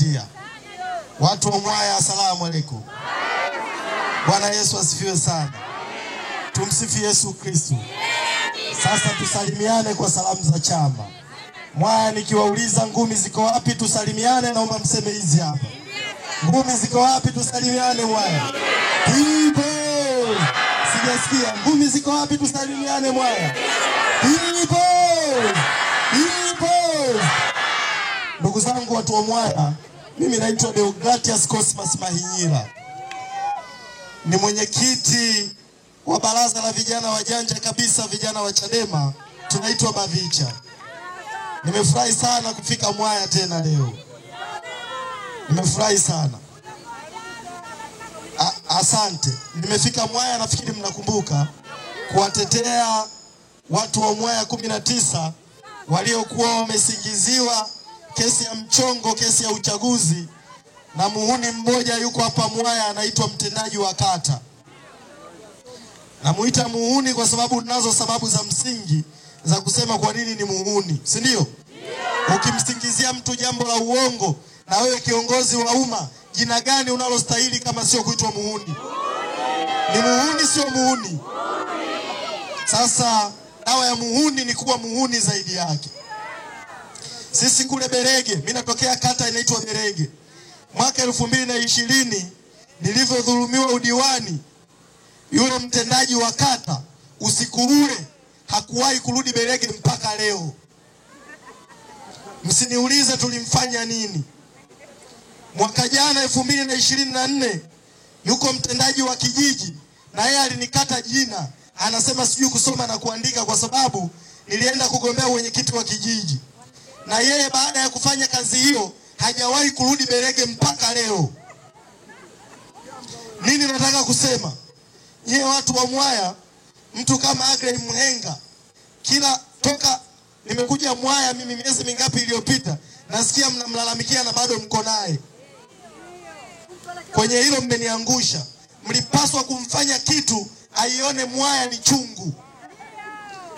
kuvutia. Watu wa Mwaya, asalamu alaykum. Bwana Yesu asifiwe sana. Tumsifu Yesu Kristo. Sasa tusalimiane kwa salamu za chama. Mwaya nikiwauliza ngumi ziko wapi tusalimiane, naomba mseme hizi hapa. Ngumi ziko wapi tusalimiane Mwaya? Ipo. Sijasikia. Ngumi ziko wapi tusalimiane Mwaya? Ipo. Ipo. Ndugu zangu watu wa Mwaya, mimi naitwa Deogratias Cosmas Mahinyila. Ni mwenyekiti wa baraza la vijana wajanja kabisa, vijana wa Chadema, tunaitwa Bavicha. Nimefurahi sana kufika Mwaya tena leo. Nimefurahi sana. Asante. Nimefika Mwaya, nafikiri mnakumbuka, kuwatetea watu wa Mwaya 19 waliokuwa wamesingiziwa kesi ya mchongo, kesi ya uchaguzi, na muhuni mmoja yuko hapa Mwaya anaitwa mtendaji wa kata. Namuita muhuni kwa sababu nazo sababu za msingi za kusema kwa nini ni muhuni, si ndio? Ukimsingizia mtu jambo la uongo, na wewe kiongozi wa umma, jina gani unalostahili kama sio kuitwa muhuni? Ni muhuni, sio muhuni? Sasa dawa ya muhuni ni kuwa muhuni zaidi yake. Sisi kule Berege, mimi natokea kata inaitwa Berege. Mwaka 2020 nilivyodhulumiwa udiwani, yule mtendaji wa kata usiku ule hakuwahi kurudi Berege mpaka leo. Msiniulize tulimfanya nini. Mwaka jana 2024 yuko mtendaji wa kijiji, na yeye alinikata jina, anasema sijui kusoma na kuandika kwa sababu nilienda kugombea mwenyekiti wa kijiji. Na yeye baada ya kufanya kazi hiyo hajawahi kurudi Berege mpaka leo. Nini nataka kusema? Nyie watu wa Mwaya, mtu kama Agrey Mhenga, kila toka nimekuja Mwaya mimi miezi mingapi iliyopita, nasikia mnamlalamikia na bado mko naye. Kwenye hilo mmeniangusha. Mlipaswa kumfanya kitu aione Mwaya ni chungu.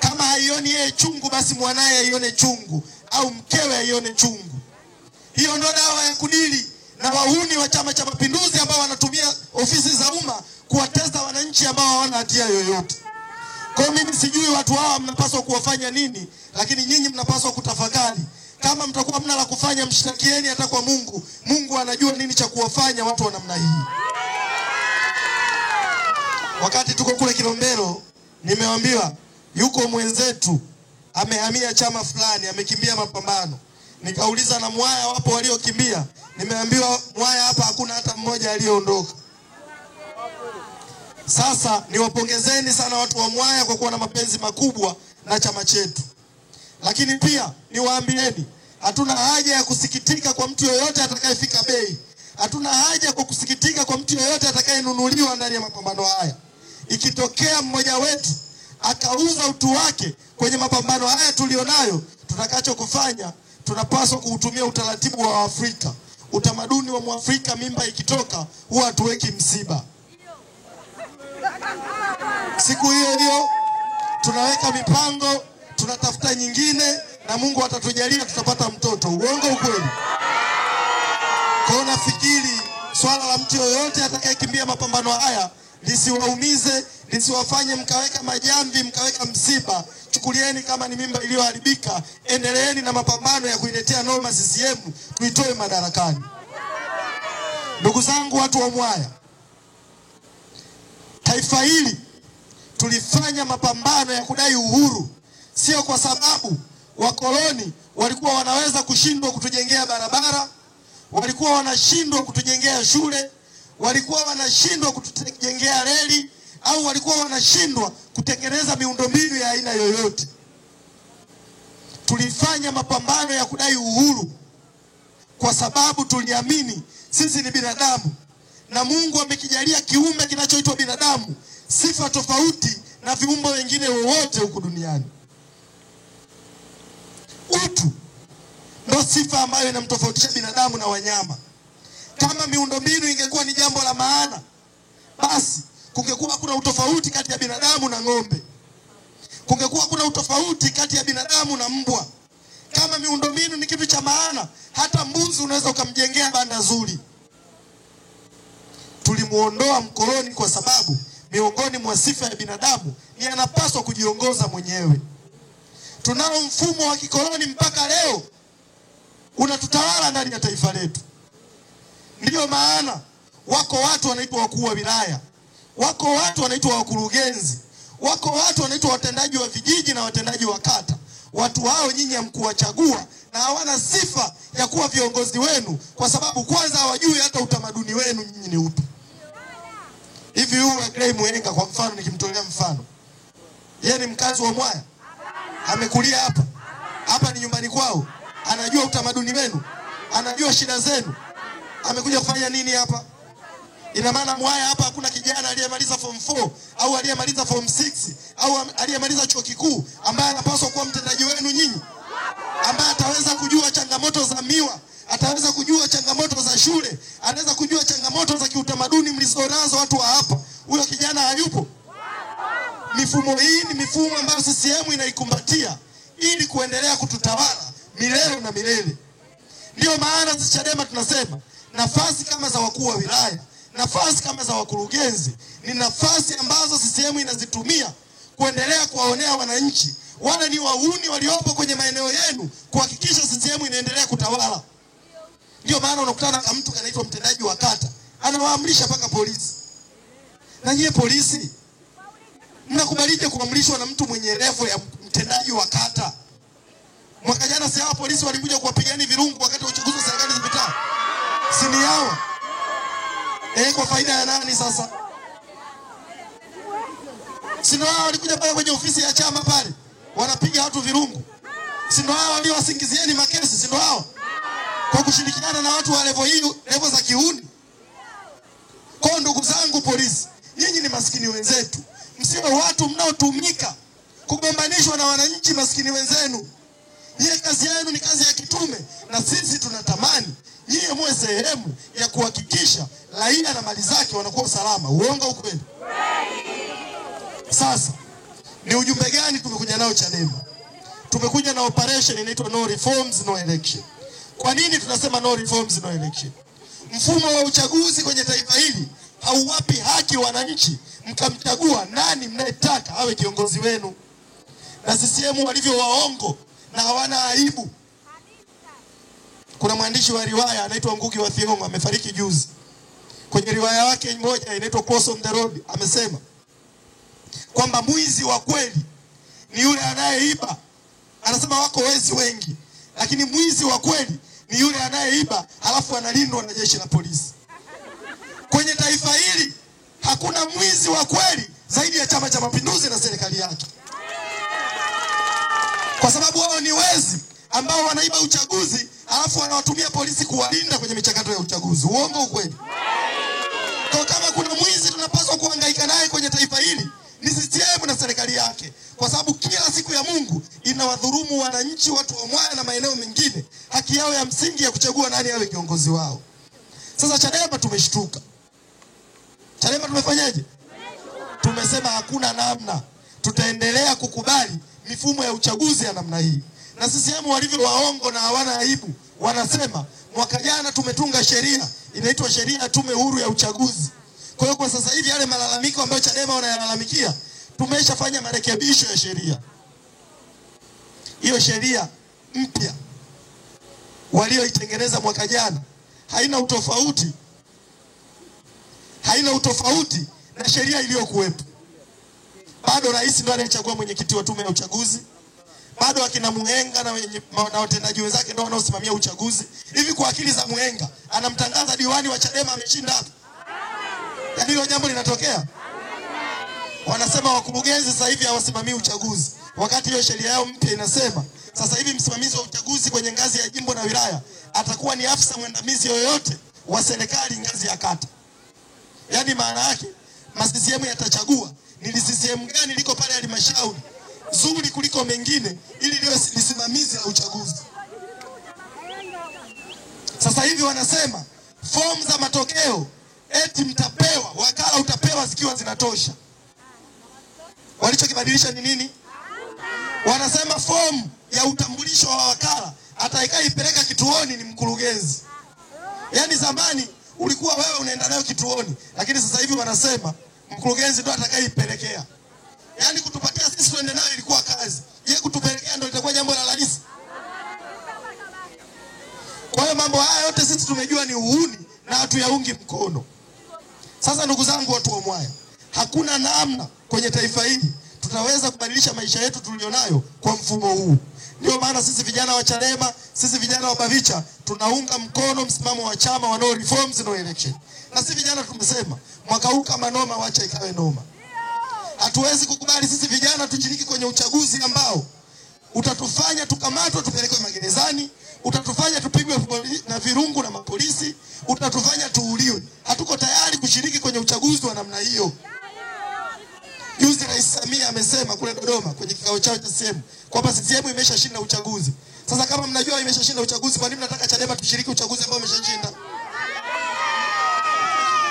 Kama haioni yeye chungu, basi mwanae aione chungu, au mkewe aione chungu. Hiyo ndo dawa ya kudili na wahuni wa Chama cha Mapinduzi ambao wanatumia ofisi za umma kuwatesa wananchi ambao hawana hatia yoyote. Kwa mimi sijui watu hawa mnapaswa kuwafanya nini, lakini nyinyi mnapaswa kutafakari. Kama mtakuwa mna la kufanya, mshtakieni hata kwa Mungu. Mungu anajua nini cha kuwafanya watu wa namna hii. Wakati tuko kule Kilombero, nimeambiwa yuko mwenzetu amehamia chama fulani, amekimbia mapambano. Nikauliza na Mwaya wapo waliokimbia, nimeambiwa Mwaya hapa hakuna hata mmoja aliyeondoka. Sasa niwapongezeni sana watu wa Mwaya kwa kuwa na mapenzi makubwa na chama chetu. Lakini pia niwaambieni, hatuna haja ya kusikitika kwa mtu yoyote atakayefika bei. Hatuna haja kwa kusikitika kwa mtu yoyote atakayenunuliwa ndani ya mapambano haya. Ikitokea mmoja wetu akauza utu wake kwenye mapambano haya tulionayo, tutakacho kufanya, tunapaswa kuutumia utaratibu wa Afrika. Utamaduni wa Mwafrika, mimba ikitoka huwa hatuweki msiba. Siku hiyo hiyo tunaweka mipango, tunatafuta nyingine, na Mungu atatujalia tutapata mtoto. Uongo ukweli? Kwa nafikiri swala la mtu yoyote atakayekimbia mapambano haya lisiwaumize, lisiwafanye mkaweka majamvi, mkaweka msiba. Chukulieni kama ni mimba iliyoharibika, endeleeni na mapambano ya kuiletea noma CCM, tuitoe madarakani. Ndugu zangu watu wa Mwaya, taifa hili tulifanya mapambano ya kudai uhuru, sio kwa sababu wakoloni walikuwa wanaweza kushindwa kutujengea barabara, walikuwa wanashindwa kutujengea shule, walikuwa wanashindwa kutujengea reli, au walikuwa wanashindwa kutengeneza miundombinu ya aina yoyote. Tulifanya mapambano ya kudai uhuru kwa sababu tuliamini sisi ni binadamu, na Mungu amekijalia kiumbe kinachoitwa binadamu sifa tofauti na viumbe wengine wowote huku duniani. Utu ndio sifa ambayo inamtofautisha binadamu na wanyama. Kama miundombinu ingekuwa ni jambo la maana, basi kungekuwa kuna utofauti kati ya binadamu na ng'ombe. Kungekuwa kuna utofauti kati ya binadamu na mbwa. Kama miundombinu ni kitu cha maana, Hata mbuzi unaweza ukamjengea banda zuri. Tulimuondoa mkoloni kwa sababu miongoni mwa sifa ya binadamu ni anapaswa kujiongoza mwenyewe. Tunao mfumo wa kikoloni mpaka leo unatutawala ndani ya taifa letu. Ndio maana wako watu wanaitwa wakuu wa wilaya, wako watu wanaitwa wakurugenzi, wako watu wanaitwa watendaji wa vijiji na watendaji wa kata. Watu hao nyinyi hamkuwachagua na hawana sifa ya kuwa viongozi wenu, kwa sababu kwanza hawajui hata utamaduni wenu nyinyi ni upi. Hivi huyu Agrey Muhenga kwa mfano, nikimtolea mfano, yeye ni mkazi wa Mwaya? Amekulia hapa? Hapa ni nyumbani kwao? Anajua utamaduni wenu? Anajua shida zenu? Amekuja kufanya nini hapa? Ina maana Mwaya hapa hakuna kijana aliyemaliza form 4 au aliyemaliza form 6 au aliyemaliza chuo kikuu ambaye anapaswa kuwa mtendaji wenu nyinyi, ambaye ataweza kujua changamoto za miwa, ataweza kujua changamoto za shule, anaweza kujua changamoto za kiutamaduni mlizonazo watu wa hapa? Huyo kijana hayupo. Mifumo hii ni mifumo ambayo CCM inaikumbatia ili kuendelea kututawala milele na milele. Ndio maana sisi Chadema tunasema nafasi kama za wakuu wa wilaya, nafasi kama za wakurugenzi ni nafasi ambazo CCM inazitumia kuendelea kuwaonea wananchi. Wale ni wahuni waliopo kwenye maeneo yenu kuhakikisha CCM inaendelea kutawala. Ndio maana unakutana na mtu anaitwa mtendaji wa kata, anawaamrisha mpaka polisi. Na nyie polisi mnakubalije kuamrishwa na mtu mwenye level ya mtendaji wa kata? Mwaka jana si hao polisi walikuja kuwapigania virungu wakati wa uchaguzi wa serikali za mitaa? Si ni hao? Kwa faida ya nani sasa? Si ndio hao walikuja pale kwenye ofisi ya chama pale wanapiga watu virungu? Si ndio hao waliowasingizieni makesi? Si ndio hao? Kwa kushirikiana na watu wa level hiyo, level za kiuni. Kwa ndugu zangu polisi, nyinyi ni maskini wenzetu. Msiwe watu mnaotumika kugombanishwa na wananchi maskini wenzenu. Nyie kazi yenu ni kazi ya kitume, na sisi tunatamani nyie muwe sehemu ya kuhakikisha raia na mali zake wanakuwa salama. Uongo ukweli? Sasa ni ujumbe gani tumekuja nao Chadema? Tumekuja na operation inaitwa no reforms no election. Kwa nini tunasema no reforms no election? Mfumo wa uchaguzi kwenye taifa hili hauwapi haki wananchi mkamchagua nani mnayetaka awe kiongozi wenu. Na CCM walivyo waongo na hawana aibu. Kuna mwandishi wa riwaya anaitwa Ngugi wa Thiong'o, amefariki juzi. Kwenye riwaya yake moja inaitwa Cross on the Road, amesema kwamba mwizi wa kweli ni yule anayeiba. Anasema wako wezi wengi, lakini mwizi wa kweli ni yule anayeiba halafu analindwa na jeshi la polisi. Kwenye taifa hili hakuna mwizi wa kweli zaidi ya Chama cha Mapinduzi na serikali yake. Kwa sababu wao ni wezi ambao wanaiba uchaguzi halafu wanawatumia polisi kuwalinda kwenye michakato ya uchaguzi. Uongo ukweli? Kwa kama kuna mwizi tunapaswa kuhangaika naye kwenye taifa hili ni CCM na serikali yake, kwa sababu kila siku ya Mungu inawadhulumu wananchi, watu wa Mwaya na maeneo mengine, haki yao ya msingi ya kuchagua nani awe kiongozi wao. Sasa Chadema tumeshtuka. Chadema tumefanyaje? Tumesema hakuna namna, tutaendelea kukubali mifumo ya uchaguzi ya namna hii. Na CCM walivyo waongo na hawana aibu, wanasema mwaka jana tumetunga sheria inaitwa sheria ya tume huru ya uchaguzi. Kwa hiyo kwa sasa hivi yale malalamiko ambayo Chadema wanayalalamikia, tumeshafanya marekebisho ya sheria. Hiyo sheria mpya walioitengeneza mwaka jana haina utofauti na sheria iliyokuwepo. Bado rais ndiye anayechagua mwenyekiti wa tume ya uchaguzi. Bado akina Muhenga na watendaji wenzake ndio wanaosimamia uchaguzi. Hivi kwa akili za Muhenga anamtangaza diwani wa Chadema ameshinda hapa? Yaani hilo jambo linatokea? Wanasema wakurugenzi sasa hivi hawasimamii uchaguzi, wakati hiyo sheria yao mpya inasema sasa hivi msimamizi wa uchaguzi kwenye ngazi ya jimbo na wilaya atakuwa ni afisa mwandamizi yoyote wa serikali ngazi ya kata. Yaani maana yake CCM yatachagua ni CCM gani liko pale halmashauri zuri kuliko mengine ili liwe lisimamizi la uchaguzi. Sasa hivi wanasema fomu za matokeo eti mtapewa, wakala utapewa zikiwa zinatosha. Walichokibadilisha ni nini? Wanasema fomu ya utambulisho wa wakala Atakayeipeleka kituoni ni mkurugenzi. Yaani zamani ulikuwa wewe unaenda nayo kituoni, lakini sasa hivi wanasema mkurugenzi ndo atakayeipelekea. Yaani kutupatia sisi tuende nayo ilikuwa kazi. Yeye kutupelekea ndo litakuwa jambo la rahisi. Kwa hiyo mambo haya yote sisi tumejua ni uhuni na hatuyaungi mkono. Sasa ndugu zangu watu wa Mwaya, hakuna namna kwenye taifa hili tutaweza kubadilisha maisha yetu tulionayo kwa mfumo huu. Ndio maana sisi vijana wa Chadema, sisi vijana wa Bavicha tunaunga mkono msimamo wa chama wa no reforms no election. Na sisi vijana tumesema mwaka huu kama noma wacha ikawe noma. Hatuwezi kukubali sisi vijana tushiriki kwenye uchaguzi ambao utatufanya tukamatwe tupelekwe magerezani, utatufanya tupigwe na virungu na mapolisi, utatufanya tuuliwe. Hatuko tayari kushiriki kwenye uchaguzi wa namna hiyo. Juzi Rais Samia amesema kule Dodoma kwenye kikao chao cha CCM kwamba CCM imeshashinda uchaguzi. Sasa kama mnajua imeshashinda uchaguzi, kwa nini mnataka Chadema tushiriki uchaguzi ambao umeshashinda?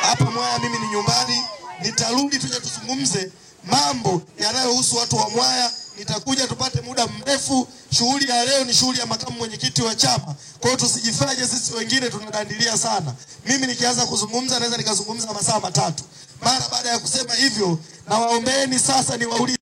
Hapa Mwaya mimi ni nyumbani, nitarudi tuje tuzungumze mambo yanayohusu watu wa Mwaya. Nitakuja tupate muda mrefu. Shughuli ya leo ni shughuli ya makamu mwenyekiti wa chama. Kwa hiyo tusijifanye sisi wengine tunadandilia sana. Mimi nikianza kuzungumza naweza nikazungumza masaa matatu. Mara baada ya kusema hivyo, na waombeeni sasa niwaulize